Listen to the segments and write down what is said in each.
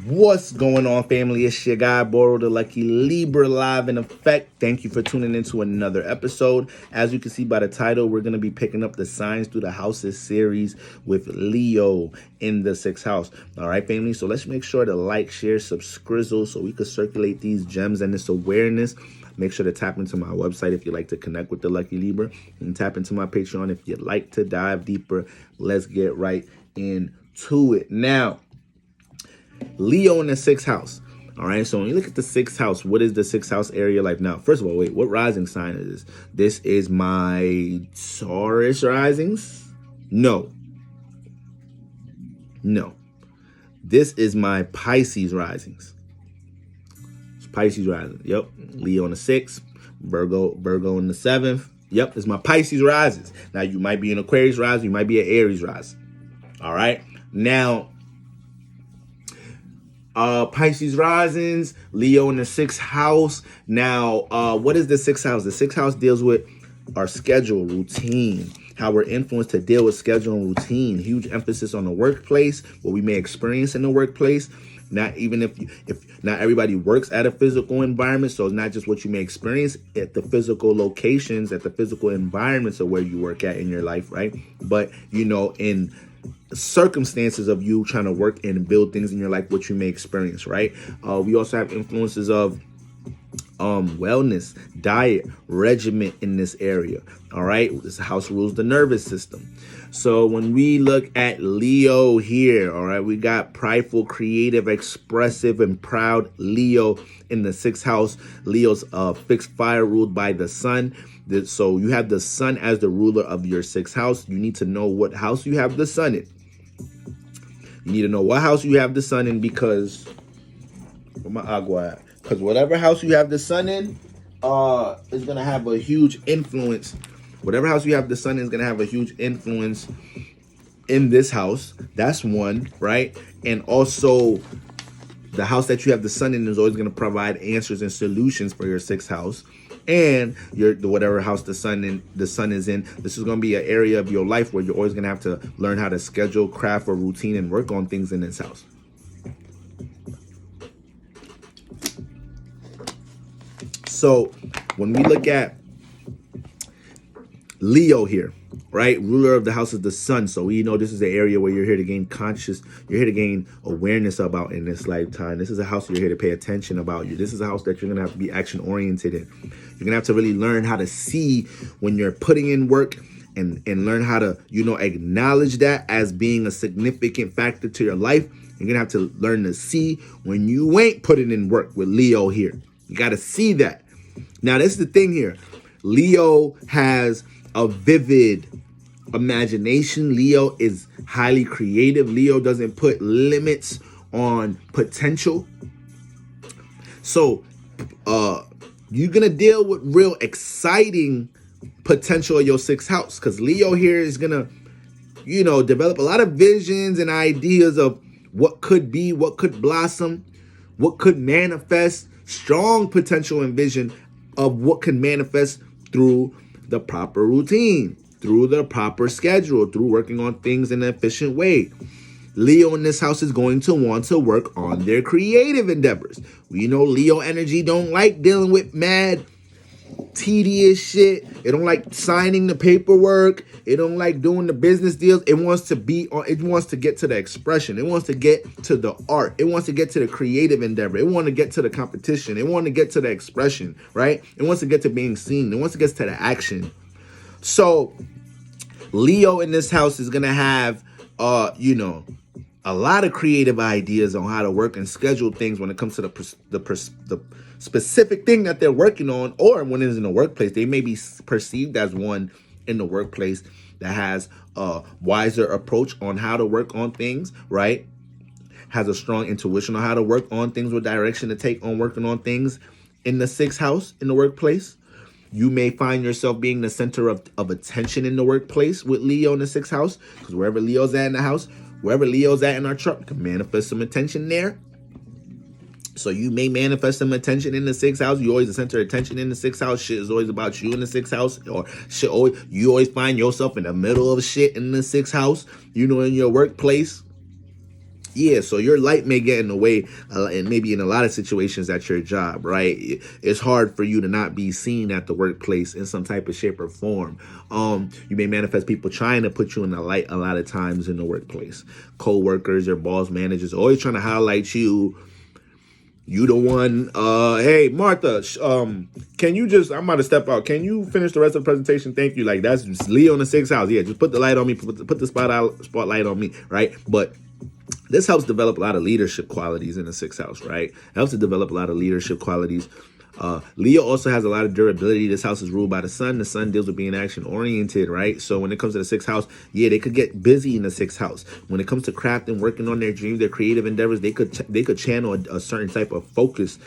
What's going on, family? It's your guy, Boro, the Lucky Libra, live in effect. Thank you for tuning into another episode. As you can see by the title, we're going to be picking up the Signs Through the Houses series with Leo in the 6th house. All right, family? So let's make sure to like, share, subscribe so we could circulate these gems and this awareness. Make sure to tap into my website if you'd like to connect with the Lucky Libra, and tap into my Patreon if you'd like to dive deeper. Let's get right into it. Now, Leo in the 6th house. All right, so when you look at the 6th house, what is the 6th house area like now? First of all, wait, what rising sign is this? This is my Taurus risings? No. This is my Pisces risings. It's Pisces rising. Yep. Leo in the 6th, Virgo in the 7th. Yep, it's my Pisces risings. Now, you might be an Aquarius rising, you might be an Aries rising. All right. Now, Pisces risings, Leo in the 6th house. Now, what is the 6th house? The 6th house deals with our schedule, routine, how we're influenced to deal with schedule and routine. Huge emphasis on the workplace, what we may experience in the workplace. Not even if not everybody works at a physical environment, so it's not just what you may experience at the physical locations, at the physical environments of where you work at in your life, right? But, you know, in circumstances of you trying to work and build things in your life, what you may experience, right? We also have influences of wellness, diet, regimen in this area. All right, this house rules the nervous system. So when we look at Leo here, all right, we got prideful, creative, expressive, and proud Leo in the 6th house. Leo's fixed fire ruled by the sun. So you have the sun as the ruler of your 6th house. You need to know what house you have the sun in. You need to know what house you have the sun in, because where my agua at? Because whatever house you have the sun in is going to have a huge influence. Whatever house you have the sun in is going to have a huge influence in this house. That's one, right? And also, the house that you have the sun in is always going to provide answers and solutions for your 6th house. And whatever house the sun is in, this is going to be an area of your life where you're always going to have to learn how to schedule, craft, or routine and work on things in this house. So when we look at Leo here, right? Ruler of the house is the sun. So we know this is the area where you're here to gain you're here to gain awareness about in this lifetime. This is a house you're here to pay attention about. This is a house that you're going to have to be action oriented in. You're going to have to really learn how to see when you're putting in work, and learn how to, acknowledge that as being a significant factor to your life. You're going to have to learn to see when you ain't putting in work with Leo here. You got to see that. Now, this is the thing here. Leo has a vivid imagination. Leo is highly creative. Leo doesn't put limits on potential. So you're going to deal with real exciting potential of your 6th house, because Leo here is going to, develop a lot of visions and ideas of what could be, what could blossom, what could manifest, strong potential and vision of what can manifest through the proper routine, through the proper schedule, through working on things in an efficient way. Leo in this house is going to want to work on their creative endeavors. We know Leo energy don't like dealing with mad, tedious shit. It don't like signing the paperwork. It don't like doing the business deals. It wants to get to the expression. It wants to get to the art. It wants to get to the creative endeavor. It wants to get to the competition. It wants to get to the expression, right? It wants to get to being seen. It wants to get to the action. So Leo in this house is going to have, a lot of creative ideas on how to work and schedule things when it comes to the specific thing that they're working on, or when it's in the workplace. They may be perceived as one in the workplace that has a wiser approach on how to work on things, right? Has a strong intuition on how to work on things, with direction to take on working on things in the 6th house in the workplace. You may find yourself being the center of attention in the workplace with Leo in the 6th house, because wherever Leo's at in the house, wherever Leo's at in our chart, you can manifest some attention there. So you may manifest some attention in the 6th house. You always the center of attention in the 6th house. Shit is always about you in the 6th house. Or you always find yourself in the middle of shit in the 6th house, in your workplace. Yeah, so your light may get in the way, and maybe in a lot of situations at your job, right? It's hard for you to not be seen at the workplace in some type of shape or form. You may manifest people trying to put you in the light a lot of times in the workplace. Co-workers, your boss, managers, always trying to highlight you. You the one, hey, Martha, can you just, I'm about to step out. Can you finish the rest of the presentation? Thank you. Like, that's just Leo in the sixth house. Yeah, just put the light on me, put the spotlight on me, right? But this helps develop a lot of leadership qualities in the sixth house, right? It helps to develop a lot of leadership qualities. Leo also has a lot of durability. This house is ruled by the sun. The sun deals with being action oriented, right? So when it comes to the sixth house, yeah, they could get busy in the sixth house. When it comes to craft and working on their dreams, their creative endeavors, they could channel a certain type of focus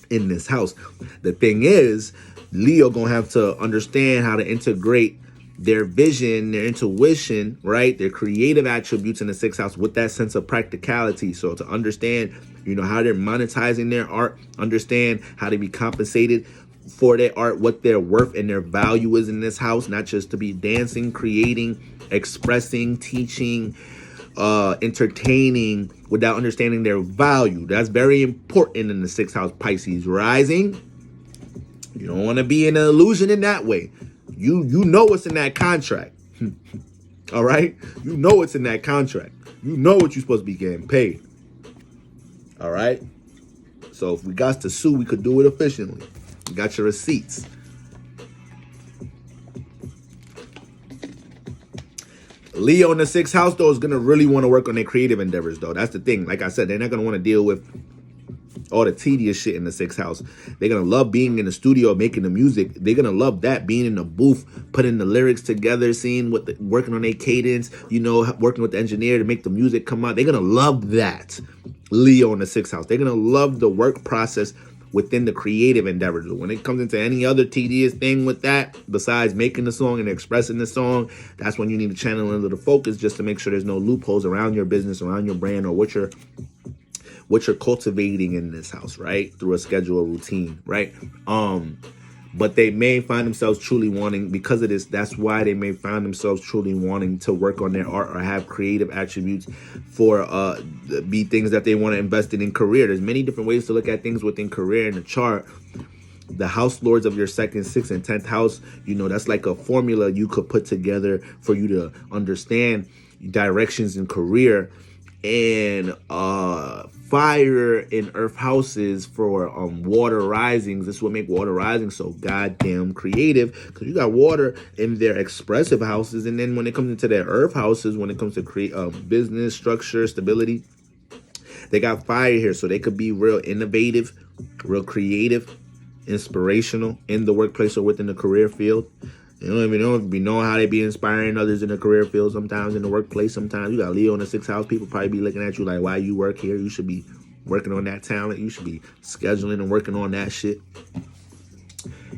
in this house. The thing is, Leo gonna have to understand how to integrate their vision, their intuition, right? Their creative attributes in the sixth house with that sense of practicality. So to understand, how they're monetizing their art, understand how to be compensated for their art, what their worth and their value is in this house, not just to be dancing, creating, expressing, teaching, entertaining without understanding their value. That's very important in the sixth house, Pisces rising. You don't want to be in an illusion in that way. You know what's in that contract. All right? You know what's in that contract. You know what you're supposed to be getting paid. All right? So if we got to sue, we could do it efficiently. You got your receipts. Leo in the sixth house, though, is going to really want to work on their creative endeavors, though. That's the thing. Like I said, they're not going to want to deal with all the tedious shit in the sixth house. They're going to love being in the studio, making the music. They're going to love that, being in the booth, putting the lyrics together, seeing working on their cadence, working with the engineer to make the music come out. They're going to love that. Leo in the sixth house. They're going to love the work process within the creative endeavors. When it comes into any other tedious thing with that, besides making the song and expressing the song, that's when you need to channel into the focus just to make sure there's no loopholes around your business, around your brand, or what you're cultivating in this house, right? Through a schedule, a routine, right? But they may find themselves truly wanting, because of this, that's why they may find themselves truly wanting to work on their art or have creative attributes for be things that they want to invest in career. There's many different ways to look at things within career in the chart. The house lords of your second, sixth, and 10th house, that's like a formula you could put together for you to understand directions in career. And fire in earth houses for water risings. This will make water rising so goddamn creative, because you got water in their expressive houses, and then when it comes into their earth houses, when it comes to create business structure, stability, they got fire here, so they could be real innovative, real creative, inspirational in the workplace or within the career field. You don't even be knowing how they be inspiring others in the career field, sometimes in the workplace. Sometimes you got Leo in the sixth house. People probably be looking at you like, why you work here? You should be working on that talent. You should be scheduling and working on that shit.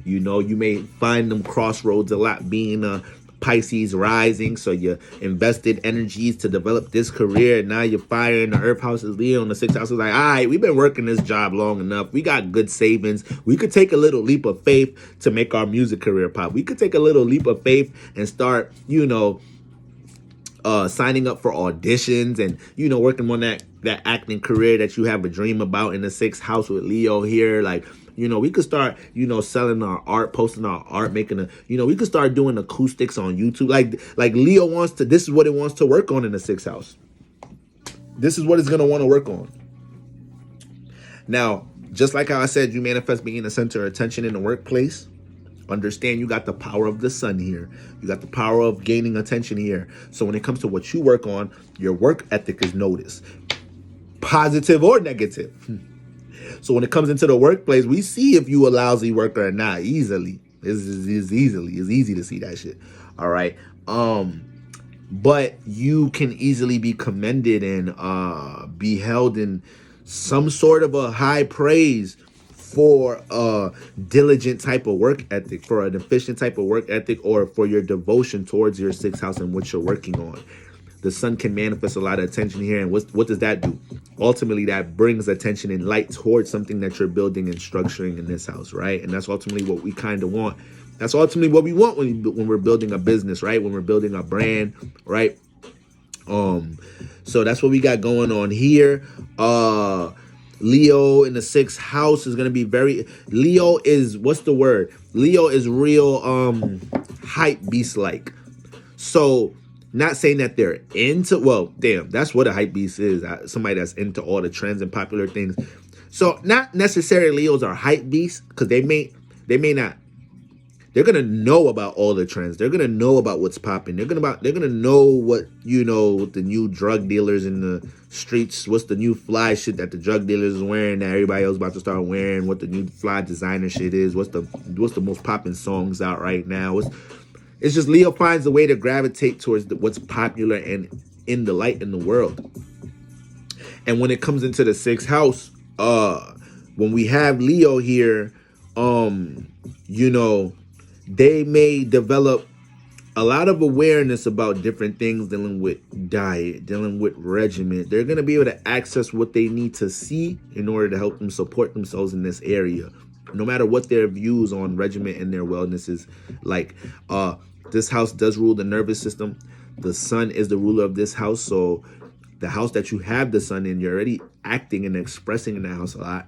You may find them crossroads a lot, being a Pisces rising. So you invested energies to develop this career, and now you're fire in the earth houses. Leo in the sixth house is like, all right, we've been working this job long enough. We got good savings. We could take a little leap of faith to make our music career pop. We could take a little leap of faith and start, signing up for auditions and, working on that acting career that you have a dream about in the sixth house with Leo here. Like, we could start, selling our art, posting our art, making we could start doing acoustics on YouTube. Like Leo wants to, this is what it wants to work on in the sixth house. This is what it's going to want to work on. Now, just like how I said, you manifest being the center of attention in the workplace. Understand you got the power of the sun here. You got the power of gaining attention here. So when it comes to what you work on, your work ethic is noticed. Positive or negative. So when it comes into the workplace, we see if you a lousy worker or not easily. It's easy to see that shit. All right. But you can easily be commended and be held in some sort of a high praise for a diligent type of work ethic, for an efficient type of work ethic, or for your devotion towards your sixth house and what you're working on. The sun can manifest a lot of attention here. And what does that do? Ultimately, that brings attention and light towards something that you're building and structuring in this house, right? And that's ultimately what we kind of want. That's ultimately what we want when we're building a business, right? When we're building a brand, right? So that's what we got going on here. Leo in the 6th house is gonna be Leo is, what's the word? Leo is real hype beast like. So not saying that they're into, well, damn, that's what a hype beast is. Somebody that's into all the trends and popular things. So not necessarily Leos are hype beasts, because they may not. They're gonna know about all the trends. They're gonna know about what's popping. They're gonna know what, the new drug dealers in the streets. What's the new fly shit that the drug dealers is wearing that everybody else about to start wearing? What the new fly designer shit is? What's the most popping songs out right now? It's just Leo finds a way to gravitate towards what's popular and in the light in the world. And when it comes into the 6th house, when we have Leo here, they may develop a lot of awareness about different things, dealing with diet, dealing with regimen. They're going to be able to access what they need to see in order to help them support themselves in this area, no matter what their views on regimen and their wellness is like. This house does rule the nervous system. The sun is the ruler of this house. So the house that you have the sun in, you're already acting and expressing in that house a lot.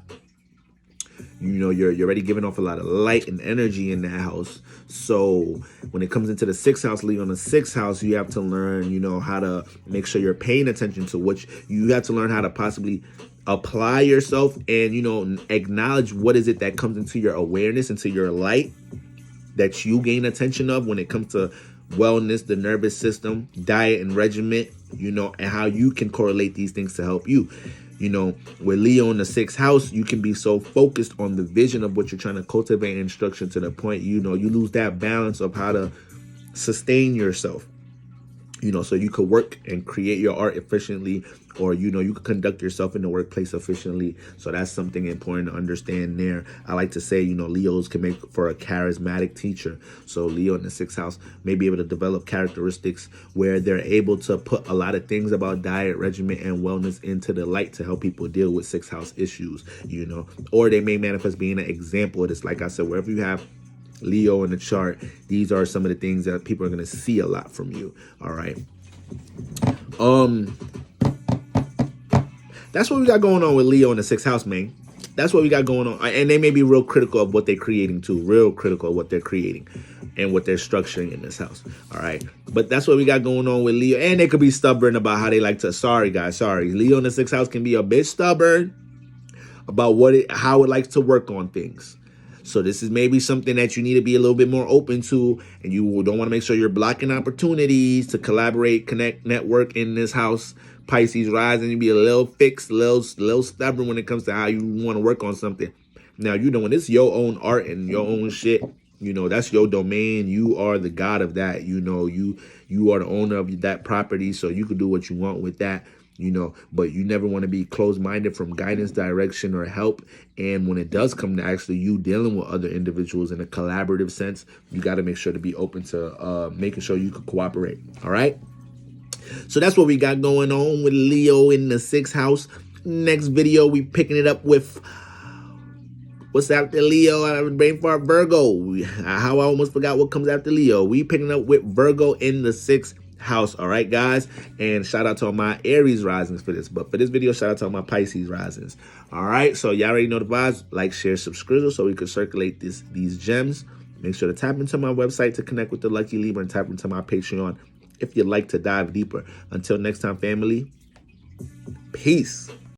You're already giving off a lot of light and energy in that house. So when it comes into the 6th house, Leo in the 6th house, you have to learn, how to make sure you're paying attention to what you have to learn how to possibly apply yourself and, acknowledge what is it that comes into your awareness, into your light, that you gain attention of when it comes to wellness, the nervous system, diet and regimen, and how you can correlate these things to help you. With Leo in the 6th house, you can be so focused on the vision of what you're trying to cultivate and structure to the point, you lose that balance of how to sustain yourself. So you could work and create your art efficiently, or, you could conduct yourself in the workplace efficiently. So that's something important to understand there. I like to say, Leos can make for a charismatic teacher. So Leo in the 6th house may be able to develop characteristics where they're able to put a lot of things about diet, regimen, and wellness into the light to help people deal with 6th house issues, or they may manifest being an example of this. Like I said, wherever you have Leo in the chart, these are some of the things that people are going to see a lot from you. All right. That's what we got going on with Leo in the 6th house, man. That's what we got going on. And they may be real critical of what they're creating too. Real critical of what they're creating and what they're structuring in this house. All right. But that's what we got going on with Leo. And they could be stubborn about how they like to. Sorry, guys. Sorry. Leo in the 6th house can be a bit stubborn about how it likes to work on things. So this is maybe something that you need to be a little bit more open to, and you don't want to make sure you're blocking opportunities to collaborate, connect, network in this house. Pisces rising, you be a little fixed, little stubborn when it comes to how you want to work on something. Now, when it's your own art and your own shit, that's your domain. You are the god of that. You are the owner of that property, so you can do what you want with that. But you never want to be closed-minded from guidance, direction, or help. And when it does come to actually you dealing with other individuals in a collaborative sense, you got to make sure to be open to making sure you can cooperate. All right. So that's what we got going on with Leo in the 6th house. Next video, we picking it up with what's after Leo. I have a brain fart. Virgo. How I almost forgot what comes after Leo. We picking up with Virgo in the 6th house. All right, guys. And shout out to all my Aries risings for this. But for this video, shout out to all my Pisces risings. All right. So y'all already know the vibes. Like, share, subscribe so we can circulate these gems. Make sure to tap into my website to connect with the Lucky Libra and tap into my Patreon if you'd like to dive deeper. Until next time, family. Peace.